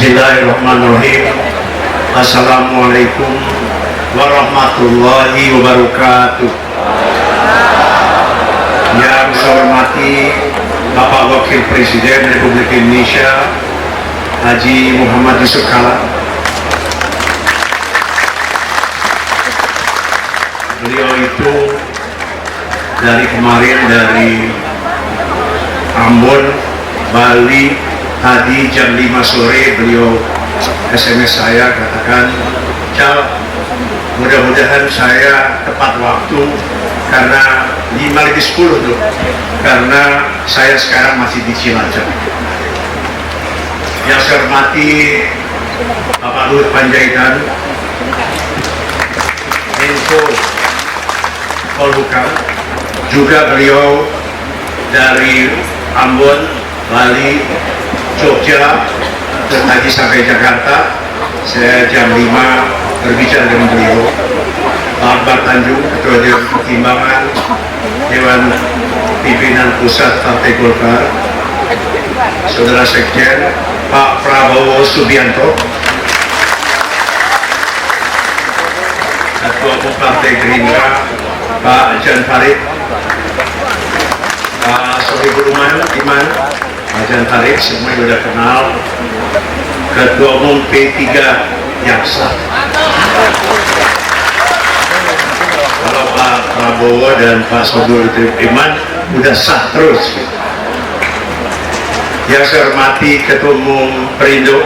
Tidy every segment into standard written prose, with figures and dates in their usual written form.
Bismillahirrahmanirrahim. Assalamualaikum warahmatullahi wabarakatuh. Yang saya hormati Bapak Wakil Presiden Republik Indonesia Haji Muhammad Yusuf Kalla. Beliau itu dari kemarin dari Ambon, Bali, tadi jam 5 sore beliau SMS saya katakan, Cal, mudah-mudahan saya tepat waktu karena 5:10 tuh, karena saya sekarang masih di Cilacap. Yang saya hormati Bapak Luhut Panjaitan, Menko Polhukam, juga beliau dari Ambon, Bali, Jogja, dan tadi sampai Jakarta. Saya jam 5 berbicara dengan beliau. Pak Akbar Tanjung, Ketua Dewan Pertimbangan Dewan Pimpinan Pusat Partai Golkar, Saudara Sekjen Pak Prabowo Subianto, Ketua Umum Partai Gerindra Pak Jan Farid, Pak Sohibul Iman, Pak Jan Farid, semuanya sudah kenal. Ketua Umum P3 yang sah. Kalau Pak Prabowo dan Pak Sohibul Iman sudah sah terus. Yang saya hormati Ketua Umum Perindo,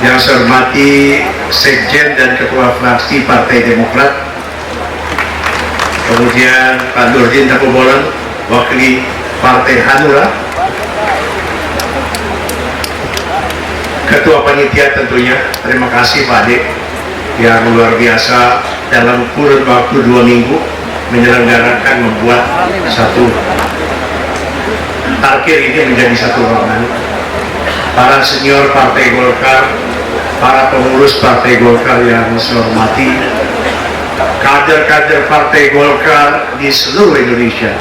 yang saya hormati Sekjen dan Ketua Fraksi Partai Demokrat, kemudian Pak Nurdin Tapubolan, wakili Partai Hanura, Ketua Panitia tentunya, terima kasih Pak Ade yang luar biasa dalam kurun waktu 2 minggu menyelenggarakan, membuat satu parkir ini menjadi satu ruangan. Para senior Partai Golkar, para pengurus Partai Golkar yang saya hormati, kader-kader Partai Golkar di seluruh Indonesia,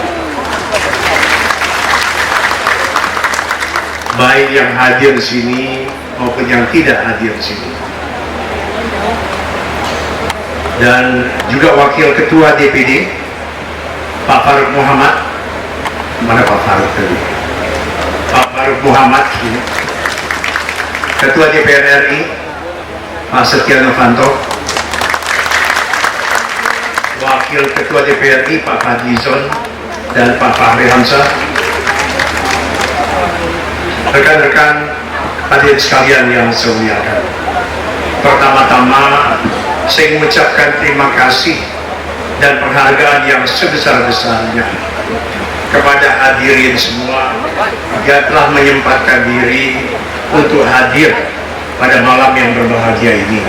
baik yang hadir di sini maupun yang tidak hadir di sini, dan juga Wakil Ketua DPD Pak Farouk Muhammad. Mana Pak Farouk tadi? Pak Farouk Muhammad ini. Ketua DPR RI Pak Setia Novanto, Wakil Ketua DPR RI Pak Fadlizon dan Pak Fahri Hamzah, rekan-rekan hadirin sekalian yang saya muliakan. Pertama-tama saya mengucapkan terima kasih dan penghargaan yang sebesar-besarnya kepada hadirin semua yang telah menyempatkan diri untuk hadir pada malam yang berbahagia ini,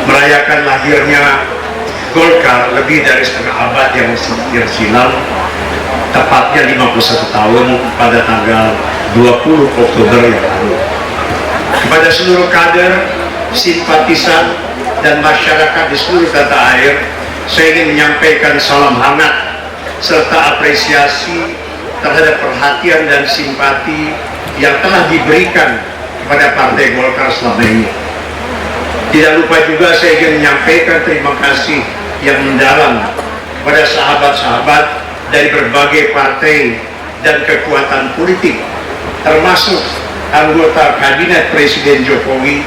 merayakan lahirnya Golkar lebih dari setengah abad yang silam, tepatnya 51 tahun pada tanggal 20 Oktober yang lalu. Kepada seluruh kader, simpatisan, dan masyarakat di seluruh tanah air, saya ingin menyampaikan salam hangat serta apresiasi terhadap perhatian dan simpati yang telah diberikan kepada Partai Golkar selama ini. Tidak lupa juga saya ingin menyampaikan terima kasih yang mendalam kepada sahabat-sahabat dari berbagai partai dan kekuatan politik, termasuk anggota Kabinet Presiden Jokowi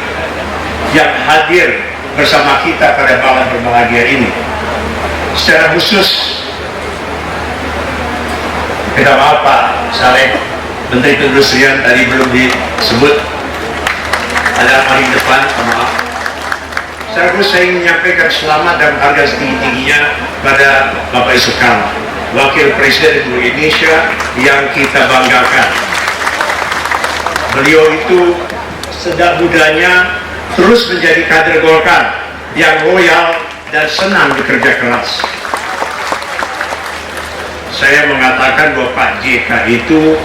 yang hadir bersama kita pada malam berbahagia ini. Secara khusus, kita maaf Pak Saleh, Menteri Perindustrian tadi belum disebut, ada paling depan, maaf. Secara khusus saya ingin menyampaikan selamat dan harga setinggi-tingginya pada Bapak Yusuf Kalla, Wakil Presiden Republik Indonesia yang kita banggakan. Beliau itu sejak mudanya terus menjadi kader Golkar yang loyal dan senang bekerja keras. Saya mengatakan bahwa Pak JK itu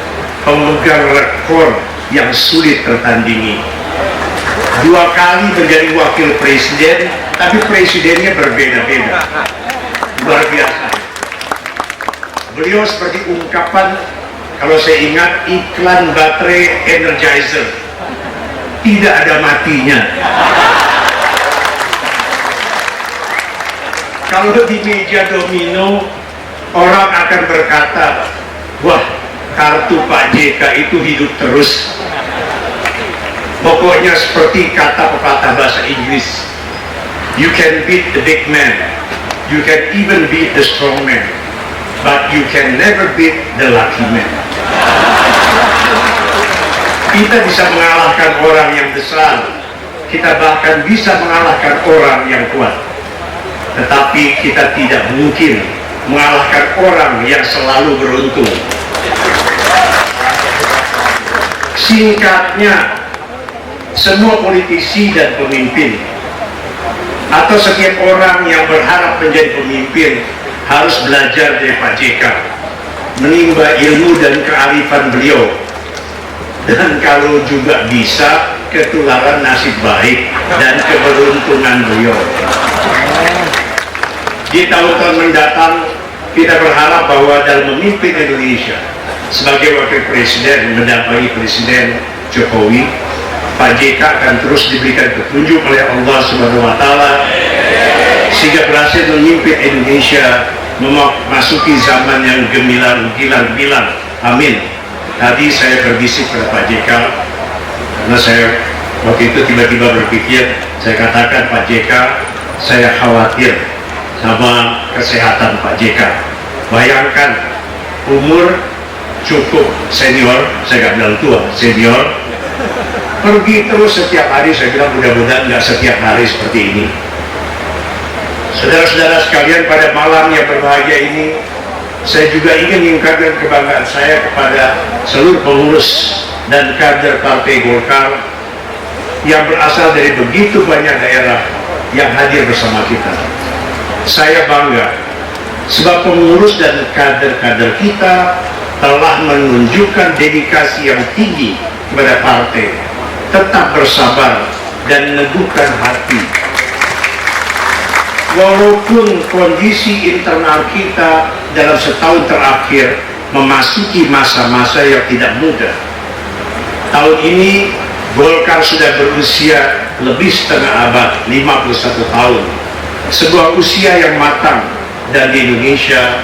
pemegang rekor yang sulit tertandingi. 2 kali menjadi wakil presiden, tapi presidennya berbeda-beda. Luar biasa. Beliau seperti ungkapan kalau saya ingat iklan baterai Energizer, tidak ada matinya. Kalau di meja domino, orang akan berkata, wah, kartu Pak JK itu hidup terus. Pokoknya seperti kata pepatah bahasa Inggris, you can beat the big man, you can even beat the strong man, but you can never beat the lucky man. Kita bisa mengalahkan orang yang besar, kita bahkan bisa mengalahkan orang yang kuat, tetapi kita tidak mungkin mengalahkan orang yang selalu beruntung. Singkatnya, semua politisi dan pemimpin atau setiap orang yang berharap menjadi pemimpin harus belajar dari Pak JK, menimba ilmu dan kearifan beliau, dan kalau juga bisa ketularan nasib baik dan keberuntungan beliau. Di tahun-tahun mendatang kita berharap bahwa dalam memimpin Indonesia sebagai wakil presiden mendampingi Presiden Jokowi, Pak JK akan terus diberikan petunjuk oleh Allah Subhanahu wa Ta'ala sehingga berhasil memimpin Indonesia memasuki zaman yang gemilang. Amin. Tadi saya berbisik pada Pak JK karena saya waktu itu tiba-tiba berpikir, saya katakan, Pak JK, saya khawatir sama kesehatan Pak JK. Bayangkan umur cukup senior, saya nggak bilang tua, senior, pergi terus setiap hari. Saya bilang mudah-mudahan nggak setiap hari seperti ini. Saudara-saudara sekalian, pada malam yang berbahagia ini, saya juga ingin mengungkapkan kebanggaan saya kepada seluruh pengurus dan kader Partai Golkar yang berasal dari begitu banyak daerah yang hadir bersama kita. Saya bangga sebab pengurus dan kader-kader kita telah menunjukkan dedikasi yang tinggi kepada partai, tetap bersabar dan meneguhkan hati. Walaupun kondisi internal kita dalam setahun terakhir memasuki masa-masa yang tidak mudah. Tahun ini Golkar sudah berusia lebih setengah abad, 51 tahun. Sebuah usia yang matang, dan di Indonesia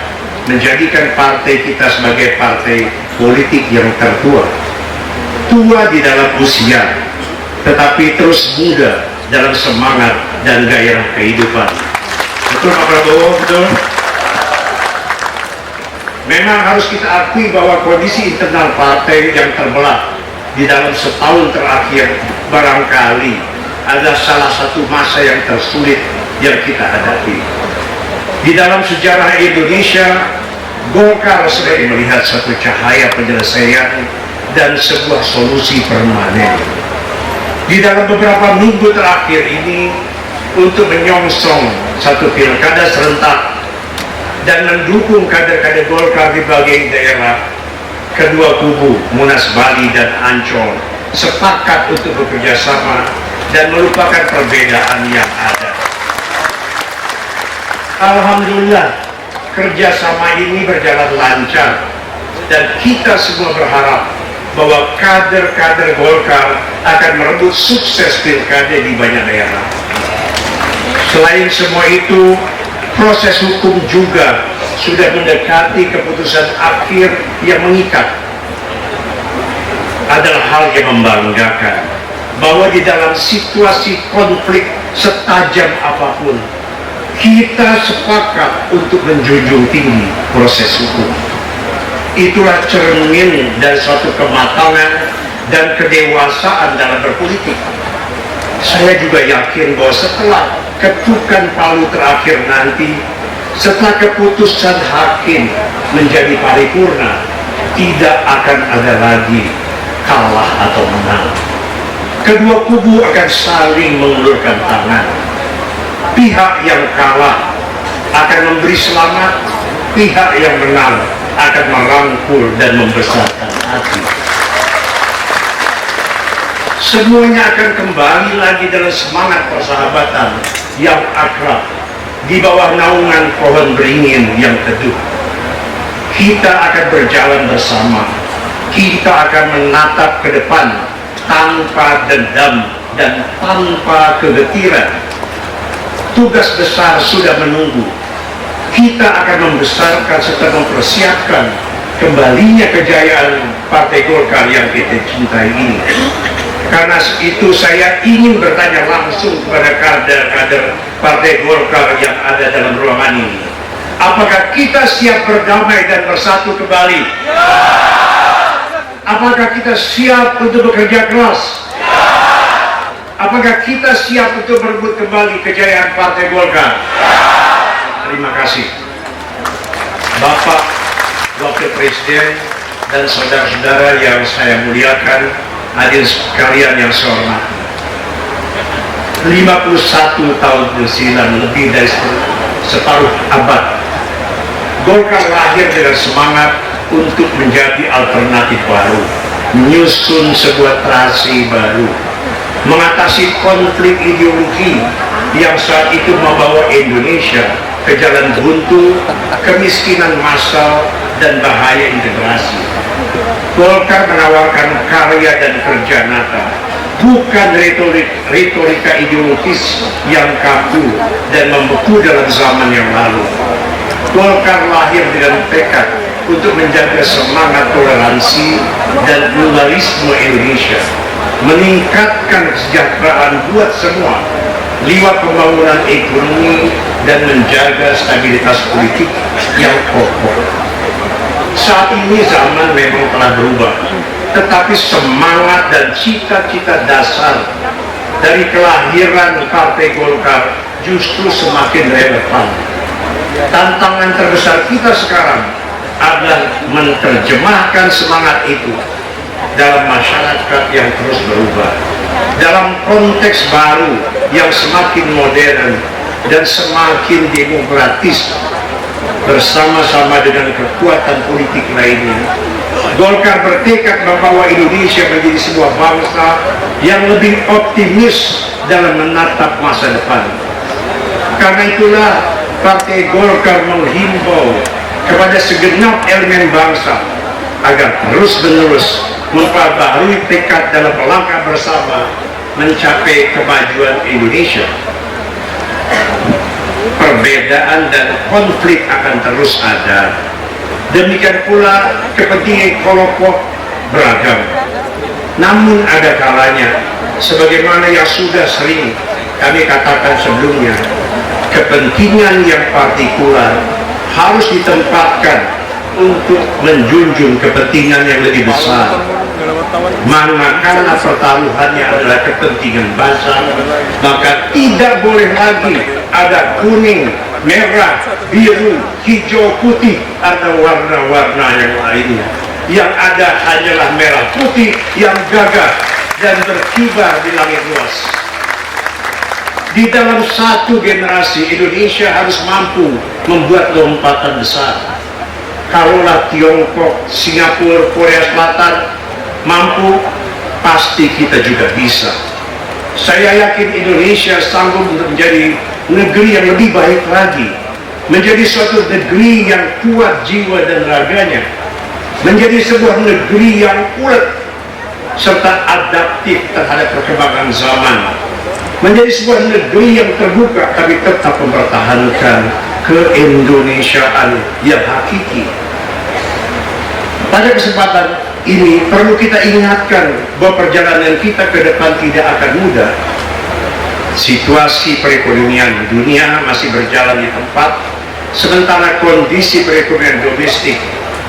menjadikan partai kita sebagai partai politik yang tertua. Tua di dalam usia, tetapi terus muda dalam semangat dan gairah kehidupan. Betul Pak Prabowo, betul? Memang harus kita akui bahwa kondisi internal partai yang terbelah di dalam setahun terakhir barangkali adalah salah satu masa yang tersulit yang kita hadapi. Di dalam sejarah Indonesia, Golkar sedang melihat satu cahaya penyelesaian dan sebuah solusi permanen. Di dalam beberapa minggu terakhir ini, untuk menyongsong satu pilkada serentak dan mendukung kader-kader Golkar di berbagai daerah, kedua kubu Munas Bali dan Ancol sepakat untuk bekerja sama dan melupakan perbedaan yang ada. Alhamdulillah, kerjasama ini berjalan lancar dan kita semua berharap bahwa kader-kader Golkar akan merebut sukses pilkada di banyak daerah. Selain semua itu, proses hukum juga sudah mendekati keputusan akhir yang mengikat. Adalah hal yang membanggakan bahwa di dalam situasi konflik setajam apapun, kita sepakat untuk menjunjung tinggi proses hukum. Itulah cermin dari suatu kematangan dan kedewasaan dalam berpolitik. Saya juga yakin bahwa setelah ketukan palu terakhir nanti, setelah keputusan hakim menjadi paripurna, tidak akan ada lagi kalah atau menang. Kedua kubu akan saling mengulurkan tangan. Pihak yang kalah akan memberi selamat, pihak yang menang akan merangkul dan membesarkan hati. Semuanya akan kembali lagi dalam semangat persahabatan yang akrab di bawah naungan pohon beringin yang teduh. Kita akan berjalan bersama kita akan menatap ke depan tanpa dendam dan tanpa kegetiran. Tugas besar sudah menunggu. Kita akan membesarkan serta mempersiapkan kembalinya kejayaan Partai Golkar yang kita cintai ini. Karena itu saya ingin bertanya langsung kepada kader-kader Partai Golkar yang ada dalam ruangan ini. Apakah kita siap berdamai dan bersatu kembali? Apakah kita siap untuk bekerja keras? Apakah kita siap untuk merebut kembali kejayaan Partai Golkar? Terima kasih. Bapak Wakil Presiden dan saudara-saudara yang saya muliakan, hadirin sekalian yang saya hormati. 51 tahun bersilam, lebih dari separuh abad, Golkar lahir dengan semangat untuk menjadi alternatif baru, menyusun sebuah tradisi baru, mengatasi konflik ideologi yang saat itu membawa Indonesia ke jalan buntu, kemiskinan massal, dan bahaya integrasi. Golkar menawarkan karya dan kerja nyata, bukan retorika ideologis yang kaku dan membeku dalam zaman yang lalu. Golkar lahir dengan tekad untuk menjaga semangat toleransi dan pluralisme Indonesia, meningkatkan kesejahteraan buat semua lewat pembangunan ekonomi dan menjaga stabilitas politik yang kokoh. Saat ini zaman memang telah berubah, tetapi semangat dan cita-cita dasar dari kelahiran Partai Golkar justru semakin relevan. Tantangan terbesar kita sekarang adalah menerjemahkan semangat itu dalam masyarakat yang terus berubah, dalam konteks baru yang semakin modern dan semakin demokratis. Bersama-sama dengan kekuatan politik lainnya, Golkar bertekad membawa Indonesia menjadi sebuah bangsa yang lebih optimis dalam menatap masa depan. Karena itulah Partai Golkar menghimbau kepada segenap elemen bangsa agar terus-menerus memperbarui tekad dalam melangkah bersama mencapai kemajuan Indonesia. Perbedaan dan konflik akan terus ada. Demikian pula kepentingan kelompok beragam. Namun ada kalanya, sebagaimana yang sudah sering kami katakan sebelumnya, kepentingan yang partikular harus ditempatkan untuk menjunjung kepentingan yang lebih besar. Manakala pertaruhannya adalah kepentingan bangsa, maka tidak boleh lagi ada kuning, merah, biru, hijau, putih, atau warna-warna yang lainnya. Yang ada hanyalah merah putih yang gagah dan berkibar di langit luas. Di dalam satu generasi, Indonesia harus mampu membuat lompatan besar. Kalaulah Tiongkok, Singapura, Korea Selatan mampu, pasti kita juga bisa. Saya yakin Indonesia sanggup untuk menjadi negeri yang lebih baik lagi, menjadi suatu negeri yang kuat jiwa dan raganya, menjadi sebuah negeri yang kuat serta adaptif terhadap perkembangan zaman, menjadi sebuah negeri yang terbuka tapi tetap mempertahankan keindonesiaan yang hakiki. Pada kesempatan ini perlu kita ingatkan bahwa perjalanan kita ke depan tidak akan mudah. Situasi perekonomian dunia masih berjalan di tempat, sementara kondisi perekonomian domestik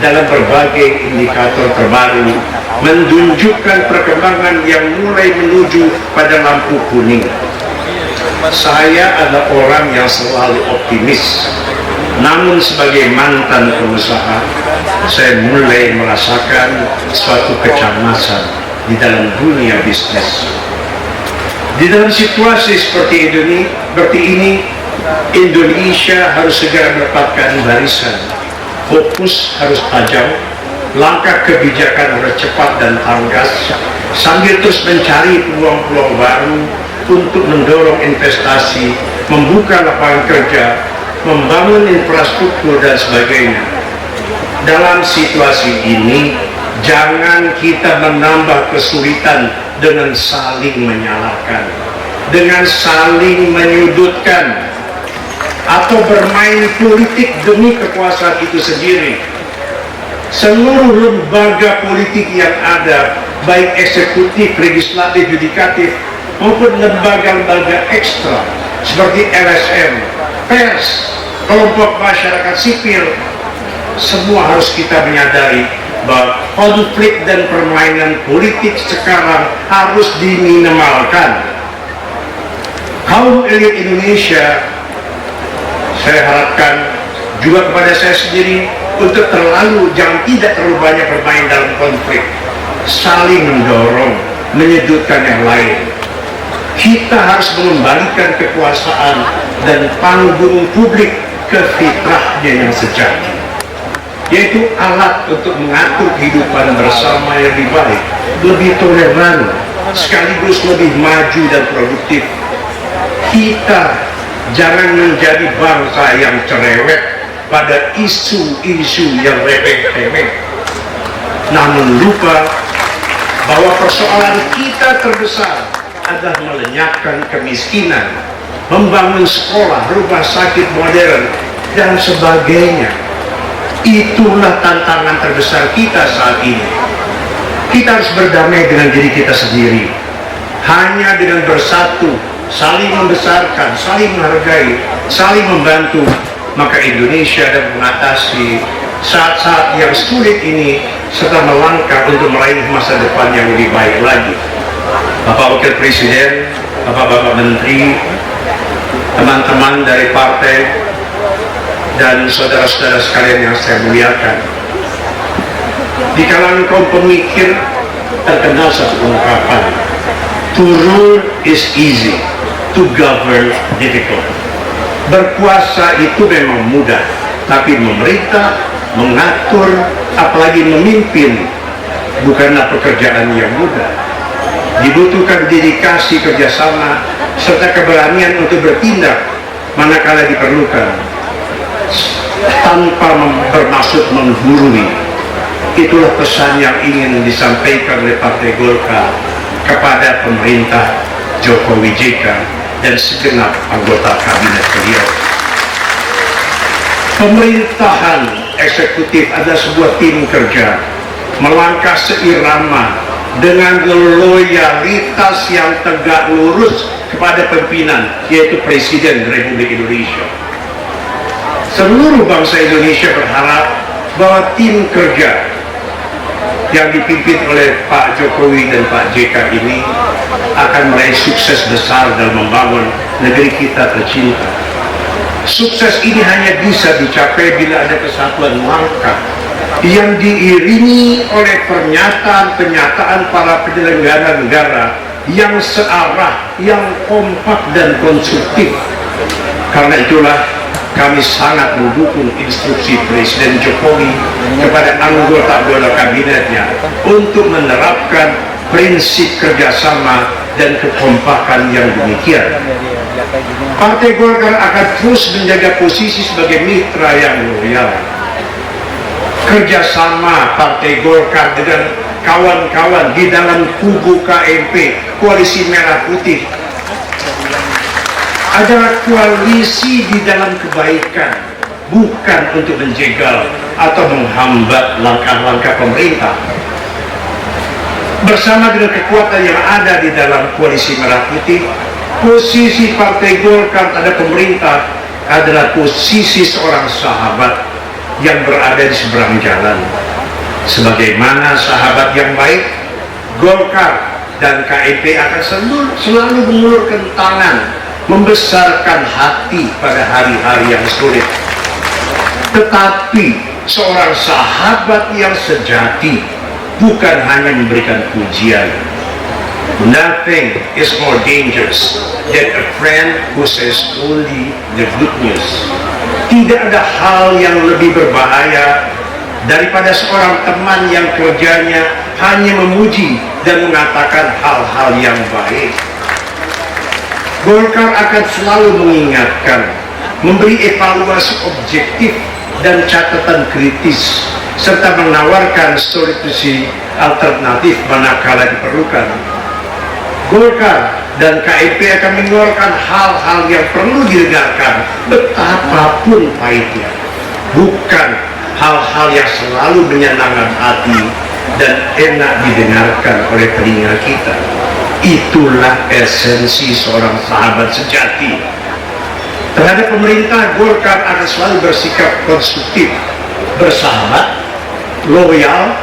dalam berbagai indikator terbaru menunjukkan perkembangan yang mulai menuju pada lampu kuning. Saya adalah orang yang selalu optimis, namun sebagai mantan pengusaha, saya mulai merasakan suatu kecemasan di dalam dunia bisnis. Di dalam situasi seperti ini, Indonesia harus segera mendapatkan barisan, fokus harus tajam, langkah kebijakan harus cepat dan tanggas, sambil terus mencari peluang-peluang baru untuk mendorong investasi, membuka lapangan kerja, membangun infrastruktur dan sebagainya. Dalam situasi ini, Jangan kita menambah kesulitan dengan saling menyalahkan, dengan saling menyudutkan, atau bermain politik demi kekuasaan itu sendiri. Seluruh lembaga politik yang ada, baik eksekutif, legislatif, yudikatif, maupun lembaga-lembaga ekstra seperti LSM, pers, kelompok masyarakat sipil, semua harus kita menyadari bahwa konflik dan permainan politik sekarang harus diminimalkan. Kaum elit Indonesia, saya harapkan juga kepada saya sendiri untuk tidak terlalu banyak bermain dalam konflik, saling mendorong, menyudutkan yang lain. Kita harus mengembalikan kekuasaan dan panggung publik ke fitrahnya yang sejati, yaitu alat untuk mengatur kehidupan bersama yang lebih baik, lebih toleran, sekaligus lebih maju dan produktif. Kita jangan menjadi bangsa yang cerewet pada isu-isu yang remeh-temeh, namun lupa bahwa persoalan kita terbesar adalah melenyapkan kemiskinan, membangun sekolah, rumah sakit modern, dan sebagainya. Itulah tantangan terbesar kita saat ini. Kita harus berdamai dengan diri kita sendiri. Hanya dengan bersatu, saling membesarkan, saling menghargai, saling membantu, maka Indonesia dapat mengatasi saat-saat yang sulit ini serta melangkah untuk meraih masa depan yang lebih baik lagi. Bapak Wakil Presiden, Bapak-Bapak Menteri, teman-teman dari partai, dan saudara-saudara sekalian yang saya muliakan, di kalangan kaum pemikir terkenal satu ungkapan, to rule is easy, to govern difficult. Berkuasa itu memang mudah, tapi memerintah, mengatur, apalagi memimpin bukanlah pekerjaan yang mudah. Dibutuhkan dedikasi, kerjasama, serta keberanian untuk bertindak manakala diperlukan, tanpa bermaksud menggurui. Itulah pesan yang ingin disampaikan oleh Partai Golkar kepada pemerintah Jokowi JK dan segenap anggota kabinet beliau. Pemerintahan eksekutif adalah sebuah tim kerja, melangkah seirama dengan loyalitas yang tegak lurus kepada pimpinan, yaitu Presiden Republik Indonesia. Seluruh bangsa Indonesia berharap bahwa tim kerja yang dipimpin oleh Pak Jokowi dan Pak JK ini akan meraih sukses besar dalam membangun negeri kita tercinta. Sukses ini hanya bisa dicapai bila ada kesatuan langkah yang diiringi oleh pernyataan-pernyataan para penyelenggara negara yang searah, yang kompak dan konstruktif. Karena itulah kami sangat mendukung instruksi Presiden Jokowi kepada anggota-anggota kabinetnya untuk menerapkan prinsip kerjasama dan kekompakan yang demikian. Partai Golkar akan terus menjaga posisi sebagai mitra yang loyal. Kerjasama Partai Golkar dengan kawan-kawan di dalam kubu KMP, Koalisi Merah Putih, adalah koalisi di dalam kebaikan, bukan untuk menjegal atau menghambat langkah-langkah pemerintah. Bersama dengan kekuatan yang ada di dalam Koalisi Merah Putih, posisi Partai Golkar pada pemerintah adalah posisi seorang sahabat yang berada di seberang jalan. Sebagaimana sahabat yang baik, Golkar dan KMP akan selalu mengulurkan tangan, membesarkan hati pada hari-hari yang sulit. Tetapi seorang sahabat yang sejati bukan hanya memberikan pujian. Nothing is more dangerous than a friend who says only the good news. Tidak ada hal yang lebih berbahaya daripada seorang teman yang kerjanya hanya memuji dan mengatakan hal-hal yang baik. Golkar akan selalu mengingatkan, memberi evaluasi objektif dan catatan kritis serta menawarkan solusi alternatif manakala diperlukan. Golkar dan KIP akan mengeluarkan hal-hal yang perlu didengarkan betapapun pahitnya, bukan hal-hal yang selalu menyenangkan hati dan enak didengarkan oleh telinga kita. Itulah esensi seorang sahabat sejati. Terhadap pemerintah, Golkar akan selalu bersikap konstruktif, bersahabat, loyal,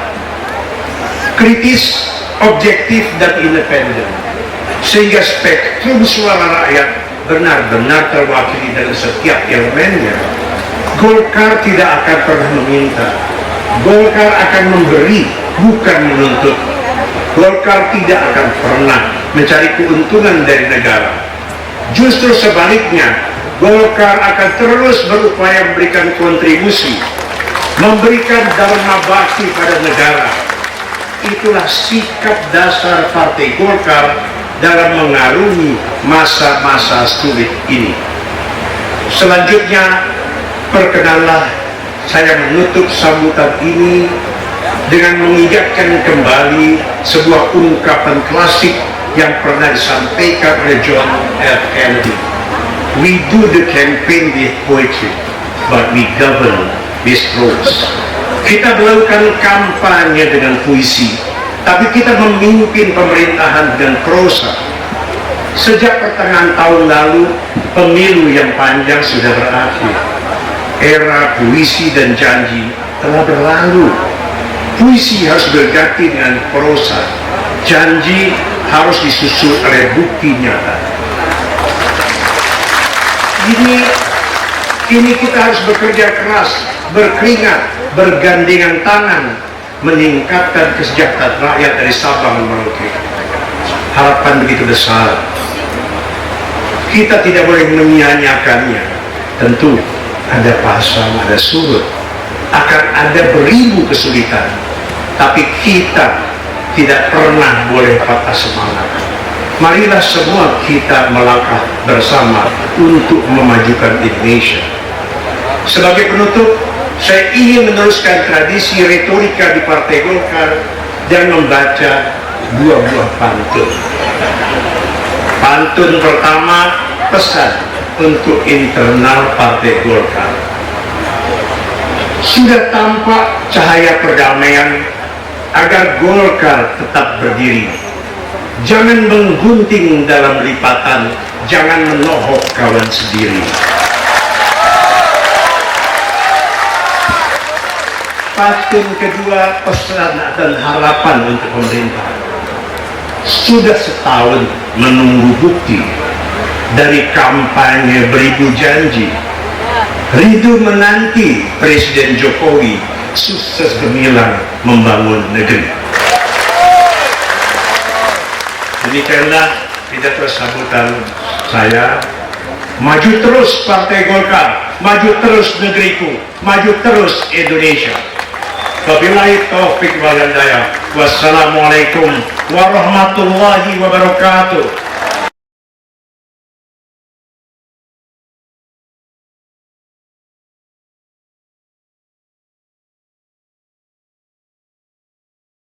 kritis, objektif, dan independen, sehingga spektrum suara rakyat benar-benar terwakili dalam setiap elemennya. Golkar tidak akan pernah meminta. Golkar akan memberi, bukan menuntut. Golkar tidak akan pernah mencari keuntungan dari negara. Justru sebaliknya, Golkar akan terus berupaya memberikan kontribusi, memberikan dharma bakti pada negara. Itulah sikap dasar Partai Golkar dalam mengarungi masa-masa sulit ini. Selanjutnya, perkenanlah saya menutup sambutan ini dengan mengingatkan kembali sebuah ungkapan klasik yang pernah disampaikan oleh John F. Kennedy. We do the campaign with poetry, but we govern with prose. Kita melakukan kampanye dengan puisi, tapi kita memimpin pemerintahan dengan prosa. Sejak pertengahan tahun lalu, pemilu yang panjang sudah berakhir. Era puisi dan janji telah berlalu. Puisi harus berganti dengan prosa. Janji harus disusul oleh bukti nyata. Ini kita harus bekerja keras, berkeringat, bergandengan tangan, meningkatkan kesejahteraan rakyat dari Sabang Merauke. Harapan begitu besar. Kita tidak boleh menyia-nyiakannya. Tentu ada pasang, ada surut, akan ada beribu kesulitan, tapi kita tidak pernah boleh patah semangat. Marilah semua kita melangkah bersama untuk memajukan Indonesia. Sebagai penutup, saya ingin meneruskan tradisi retorika di Partai Golkar dan membaca dua buah pantun. Pantun pertama, pesan untuk internal Partai Golkar. Sudah tampak cahaya perdamaian agar Golkar tetap berdiri. Jangan menggunting dalam lipatan, jangan menohok kawan sendiri. Pantun kedua, pesan dan harapan untuk pemerintah. Sudah setahun menunggu bukti dari kampanye beribu janji. Rindu menanti Presiden Jokowi sukses gemilang membangun negeri. Demikianlah pidato sambutan saya. Maju terus Partai Golkar, maju terus negeriku, maju terus Indonesia. Wabillahi taufiq wal hidayah. Wassalamualaikum warahmatullahi wabarakatuh.